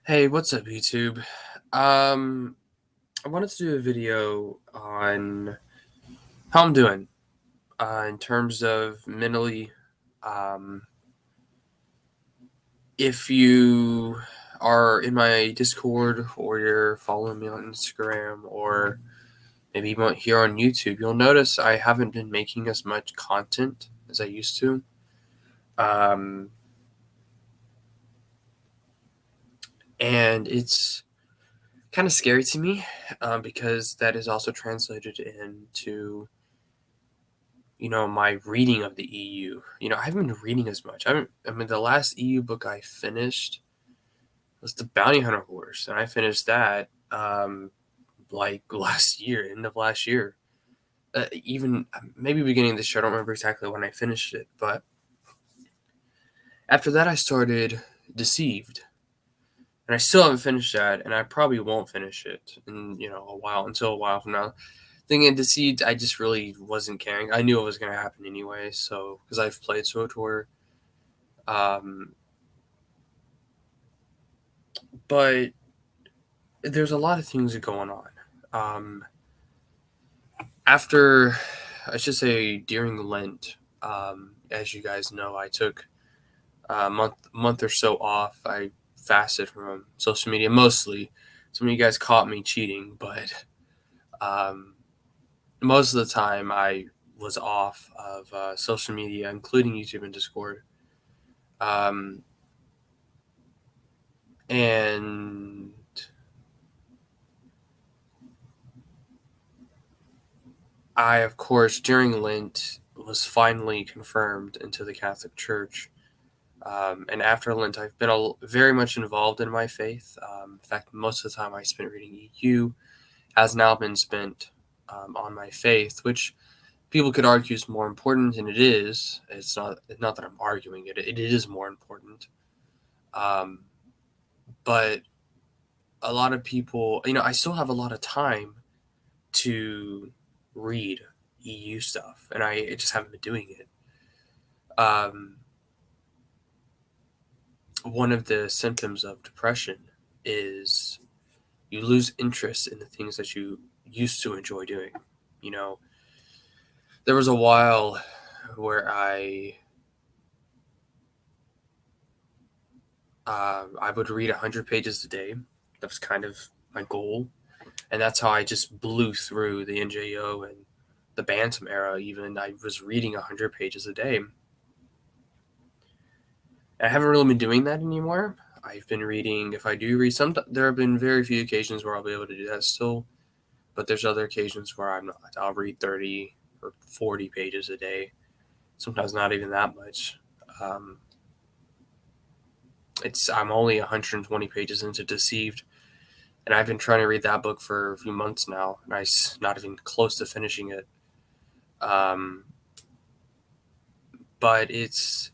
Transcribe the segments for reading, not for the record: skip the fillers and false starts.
Hey, what's up, YouTube? Um, I wanted to do a video on how I'm doing in terms of mentally. Um, if you are in my Discord or you're following me on Instagram or maybe even here on YouTube, you'll notice I haven't been making as much content as I used to. Um, and it's kind of scary to me because that is also translated into my reading of the EU. I haven't been reading as much. The last EU book I finished was The Bounty Hunter Horse, and I finished that like last year, end of last year. Even maybe beginning of this year. I don't remember exactly when I finished it, but after that, I started Deceived, and I still haven't finished that, and I probably won't finish it in a while from now. Thinking Deceived, I just really wasn't caring. I knew it was going to happen anyway, so because I've played SWTOR. Um, but there's a lot of things going on. Um, after, I should say, during Lent, as you guys know, I took a month or so off. I fasted from social media mostly. Some of you guys caught me cheating, but um, most of the time I was off of social media, including YouTube and Discord. Um, and I, of course, during Lent was finally confirmed into the Catholic Church. And after Lent, I've been very much involved in my faith. In fact, most of the time I spent reading EU has now been spent on my faith, which people could argue is more important, and it is. It's not that I'm arguing it. It is more important. Um, but a lot of people, I still have a lot of time to read EU stuff, and I just haven't been doing it. Um, One of the symptoms of depression is you lose interest in the things that you used to enjoy doing. You know, there was a while where I would read 100 pages a day. That was kind of my goal, and that's how I just blew through the NJO and the Bantam era. Even I was reading 100 pages a day. I haven't really been doing that anymore. I've been reading. If I do read, there have been very few occasions where I'll be able to do that still, but there's other occasions where I'm not. I'll read 30 or 40 pages a day. Sometimes not even that much. Um, I'm only 120 pages into Deceived, and I've been trying to read that book for a few months now, and I'm not even close to finishing it. Um, but it's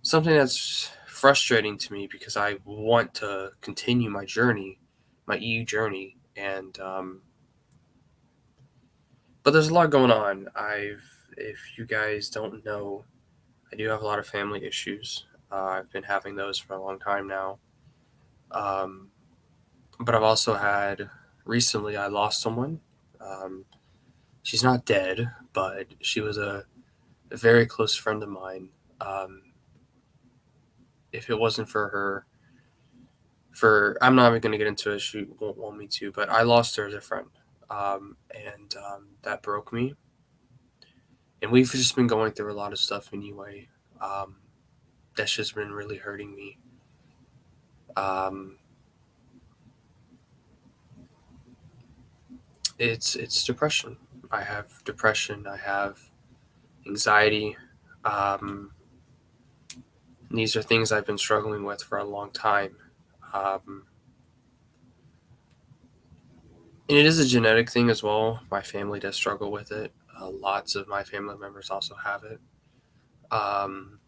something that's frustrating to me because I want to continue my journey, my EU journey, and but there's a lot going on. If you guys don't know, I do have a lot of family issues. I've been having those for a long time now. Um, but I've also had recently. I lost someone. Um, she's not dead, but she was a very close friend of mine. Um, if it wasn't for her, I'm not even going to get into it. She won't want me to, but I lost her as a friend, and that broke me. And we've just been going through a lot of stuff anyway. Um, that's just been really hurting me. Um, it's depression. I have depression. I have anxiety. Um, these are things I've been struggling with for a long time. Um, and it is a genetic thing as well. My family does struggle with it. Lots of my family members also have it. Um,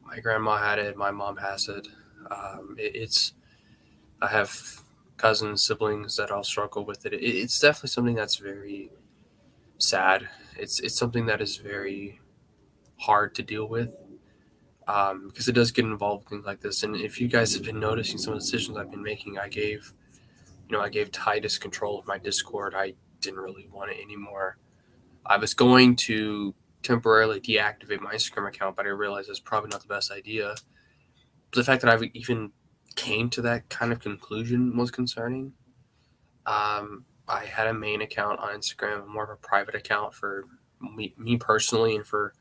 my grandma had it. My mom has it. It's I have cousins, siblings that all struggle with it. It's definitely something that's very sad. It's something that is very hard to deal with. because it does get involved in things like this. And if you guys have been noticing some of the decisions I've been making, I gave Titus control of my Discord. I didn't really want it anymore. I was going to temporarily deactivate my Instagram account, but I realized that's probably not the best idea. But the fact that I even came to that kind of conclusion was concerning. I had a main account on Instagram, more of a private account for me personally, and for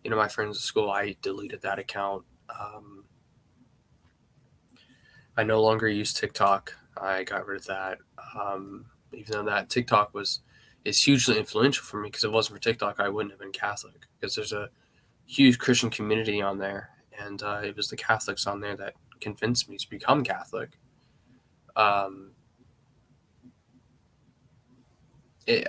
my friends at school. I deleted that account. I no longer use TikTok. I got rid of that. Even though that TikTok is hugely influential for me, because if it wasn't for TikTok, I wouldn't have been Catholic, because there's a huge Christian community on there, and it was the Catholics on there that convinced me to become Catholic. Um, it,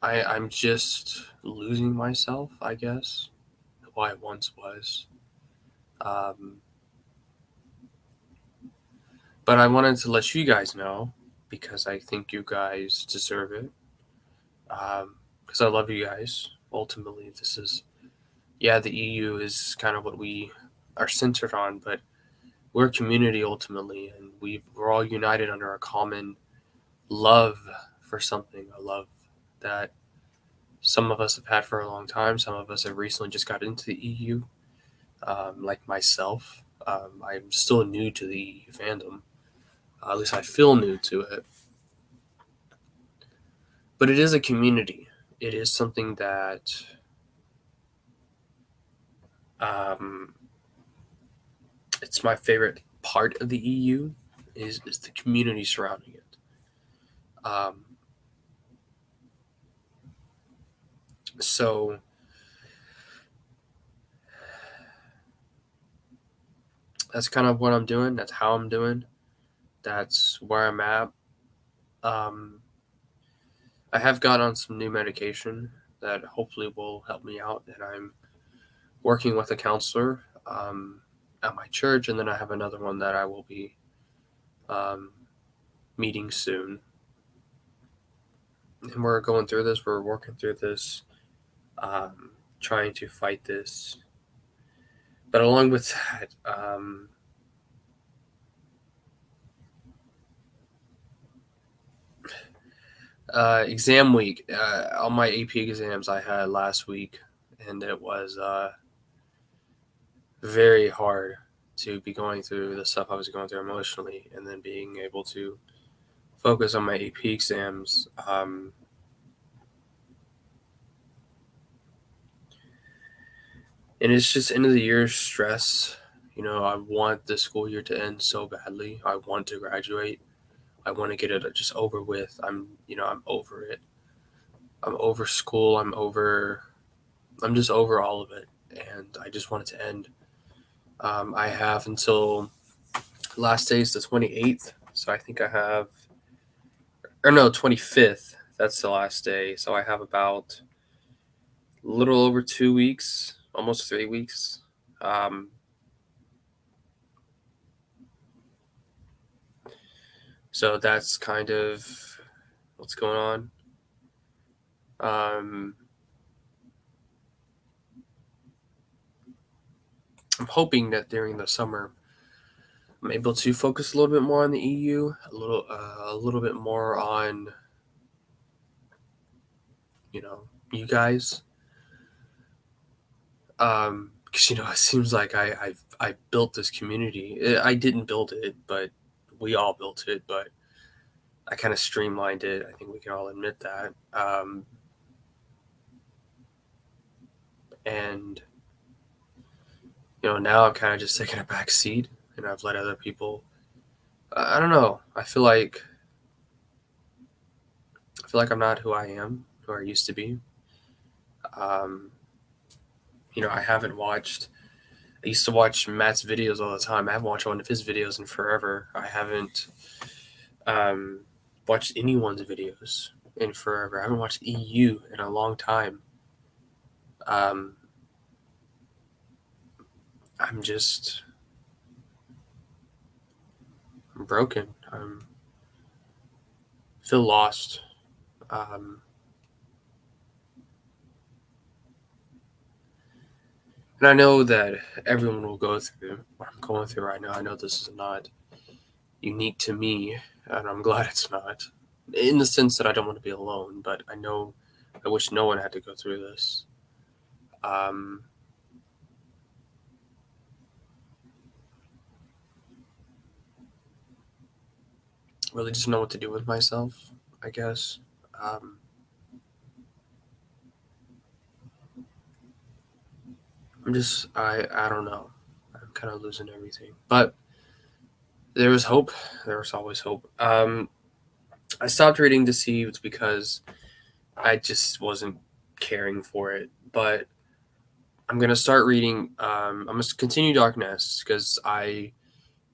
I'm just losing myself, I guess, who I once was. Um, but I wanted to let you guys know, because I think you guys deserve it. Because I love you guys. Ultimately, this is, yeah, the EU is kind of what we are centered on, but we're a community ultimately, and we're all united under a common love for something, a love that some of us have had for a long time. Some of us have recently just got into the EU, like myself. I'm still new to the EU fandom. At least I feel new to it. But it is a community. It is something that um, it's my favorite part of the EU is the community surrounding it. Um, so that's kind of what I'm doing. That's how I'm doing. That's where I'm at. Um, I have got on some new medication that hopefully will help me out, and I'm working with a counselor at my church, and then I have another one that I will be um, meeting soon. And we're going through this. We're working through this, um, trying to fight this. But along with that, exam week, all my AP exams I had last week, and it was very hard to be going through the stuff I was going through emotionally, and then being able to focus on my AP exams. And it's just end of the year stress. I want the school year to end so badly. I want to graduate. I want to get it just over with. I'm over it. I'm over school. I'm just over all of it. And I just want it to end. I have until last day is the 28th. So I think I have, or no, 25th. That's the last day. So I have about a little over 2 weeks, almost 3 weeks. Um, so that's kind of what's going on. Um, I'm hoping that during the summer, I'm able to focus a little bit more on the EU, a little bit more on you guys, because it seems like I built this community. I didn't build it, but we all built it. But I kind of streamlined it. I think we can all admit that. And now I'm kind of just taking a back seat, and I've let other people. I don't know. I feel like I'm not who I am, who I used to be. Um, I haven't watched. I used to watch Matt's videos all the time. I haven't watched one of his videos in forever. I haven't um, watched anyone's videos in forever. I haven't watched EU in a long time. Um, I'm just I'm broken. Feel lost. Um, And I know that everyone will go through what I'm going through right now. I know this is not unique to me, and I'm glad it's not. In the sense that I don't want to be alone, but I know I wish no one had to go through this. Um, really just know what to do with myself, I guess. Um, I don't know. I'm kind of losing everything. But there was hope. There was always hope. I stopped reading Deceived because I just wasn't caring for it. But I'm gonna start reading. I'm gonna continue Darkness because I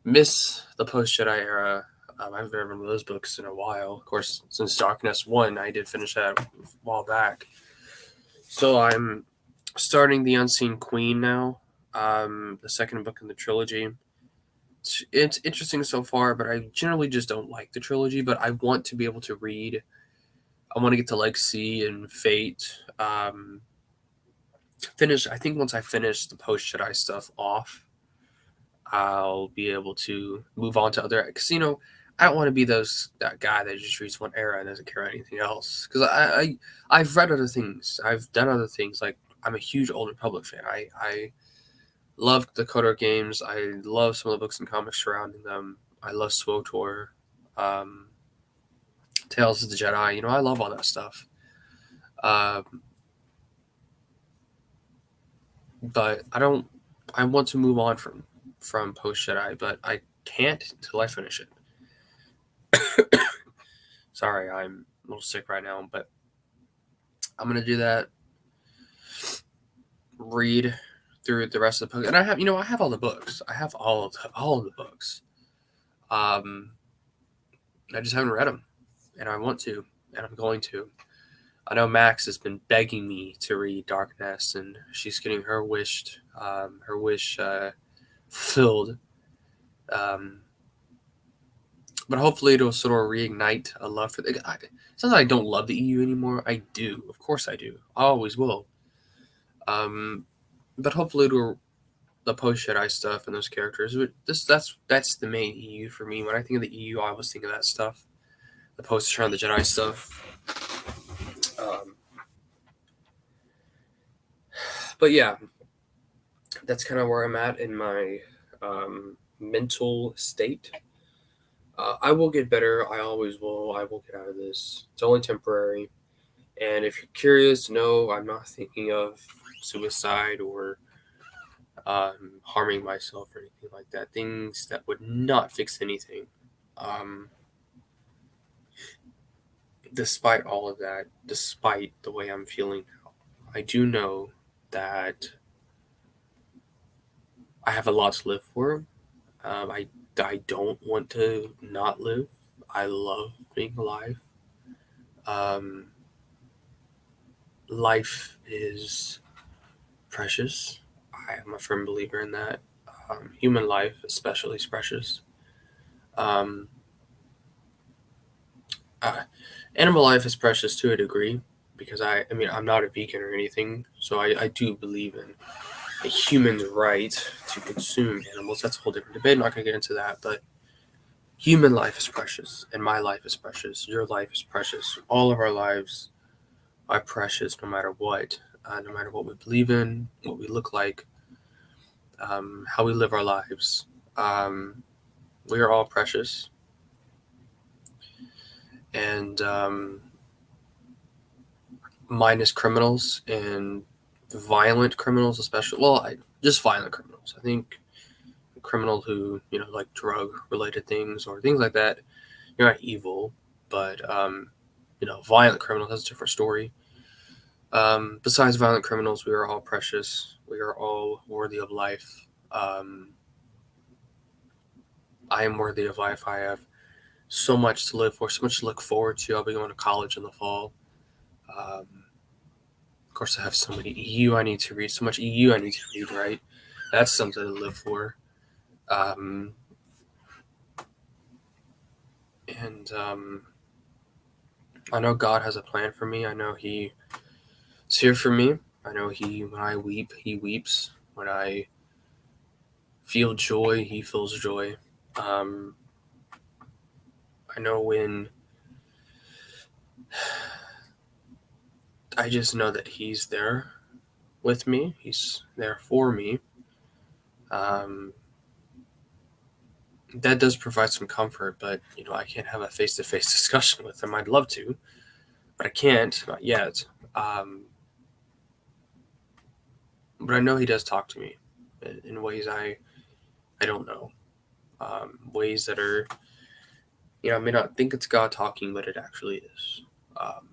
miss the post Jedi era. I haven't read one of those books in a while. Of course, since Darkness 1, I did finish that a while back. So I'm starting The Unseen Queen now, the second book in the trilogy. It's interesting so far, but I generally just don't like the trilogy. But I want to be able to read. I want to get to Legacy and Fate. Finish. I think once I finish the post Jedi stuff off, I'll be able to move on to other. Because I don't want to be that guy that just reads one era and doesn't care about anything else. Because I've read other things. I've done other things. Like I'm a huge Old Republic fan. I love the Kotor games. I love some of the books and comics surrounding them. I love SWOTOR, um, Tales of the Jedi. I love all that stuff. Um, but I don't. I want to move on from post Jedi, but I can't until I finish it. Sorry, I'm a little sick right now, but I'm gonna do that. Read through the rest of the book, and I have all the books. I have all of the books. Um, I just haven't read them, and I want to, and I'm going to. I know Max has been begging me to read Darkness, and she's getting her wish filled. Um, but hopefully it'll sort of reignite a love for the. It's not that I don't love the EU anymore. I do, of course I do. I always will. Um, but hopefully it'll the post Jedi stuff and those characters. That's the main EU for me. When I think of the EU, I always think of that stuff. The post around the Jedi stuff. Um, but yeah, that's kind of where I'm at in my mental state. I will get better. I always will. I will get out of this. It's only temporary. And if you're curious, no, I'm not thinking of suicide or harming myself or anything like that. Things that would not fix anything. Um, Despite all of that, despite the way I'm feeling now, I do know that I have a lot to live for. I don't want to not live. I love being alive. Um, Life is precious. I am a firm believer in that. Human life, especially, is precious. Um, uh, Animal life is precious to a degree because I mean, I'm not a vegan or anything, so I do believe in a human's right to consume animals. That's a whole different debate. I'm not going to get into that, but human life is precious, and my life is precious. Your life is precious. All of our lives are precious, no matter what. No matter what we believe in, what we look like, how we live our lives. Um, we are all precious, and minus criminals and violent criminals, especially. Well, just violent criminals. I think a criminal who like drug related things or things like that. You're not evil, but violent criminals. That's a different story. Besides violent criminals, we are all precious. We are all worthy of life. I am worthy of life. I have so much to live for, so much to look forward to. I'll be going to college in the fall. Of course, I have so many EU I need to read, so much EU I need to read, right? That's something to live for. Um, and I know God has a plan for me. I know He is here for me. I know when I weep, He weeps. When I feel joy, he feels joy. Um, I know when I just know that he's there with me, he's there for me. Um, that does provide some comfort, but I can't have a face-to-face discussion with him. I'd love to, but I can't, not yet. Um, but I know he does talk to me in ways I don't know. Ways that are, I may not think it's God talking, but it actually is. Um,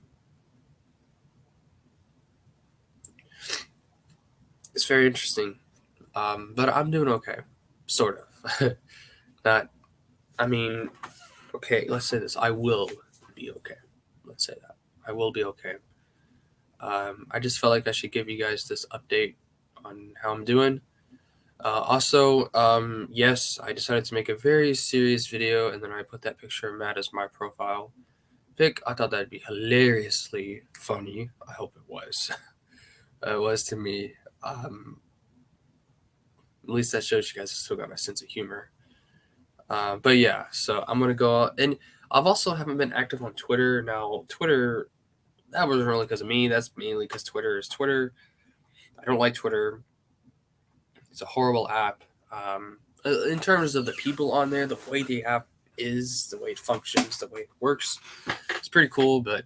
it's very interesting. But I'm doing okay, sort of. Not, I mean, okay, let's say this. I will be okay. Let's say that. I will be okay. I just felt like I should give you guys this update on how I'm doing. Also, yes, I decided to make a very serious video, and then I put that picture of Matt as my profile pic. I thought that'd be hilariously funny. I hope it was. It was to me. At least that shows you guys still got my sense of humor. But yeah, so I'm gonna go out, and I've also haven't been active on Twitter. Now, Twitter, that wasn't really because of me. That's mainly because Twitter is Twitter. I don't like Twitter. It's a horrible app. In terms of the people on there, the way the app is, the way it functions, the way it works, it's pretty cool. But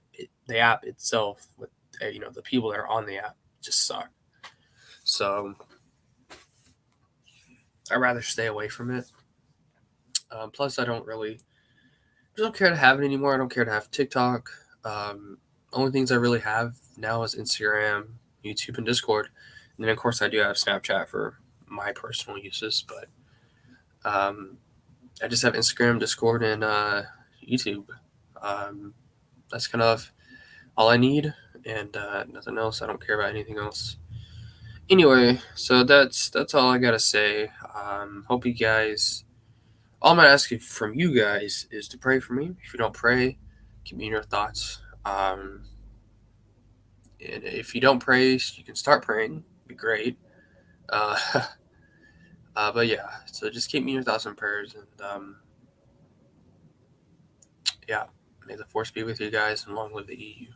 the app itself, with the people that are on the app, just suck. So I'd rather stay away from it. Plus, I don't care to have it anymore. I don't care to have TikTok. Only things I really have now is Instagram, YouTube, and Discord. And then, of course, I do have Snapchat for my personal uses. But I just have Instagram, Discord, and YouTube. Um, that's kind of all I need, and nothing else. I don't care about anything else. Anyway, so that's all I gotta say. Hope you guys. All I'm gonna ask you from you guys is to pray for me. If you don't pray, keep me in your thoughts. And if you don't pray, you can start praying. It'd be great. Uh, but yeah, so just keep me in your thoughts and prayers, and yeah, may the force be with you guys, and long live the EU.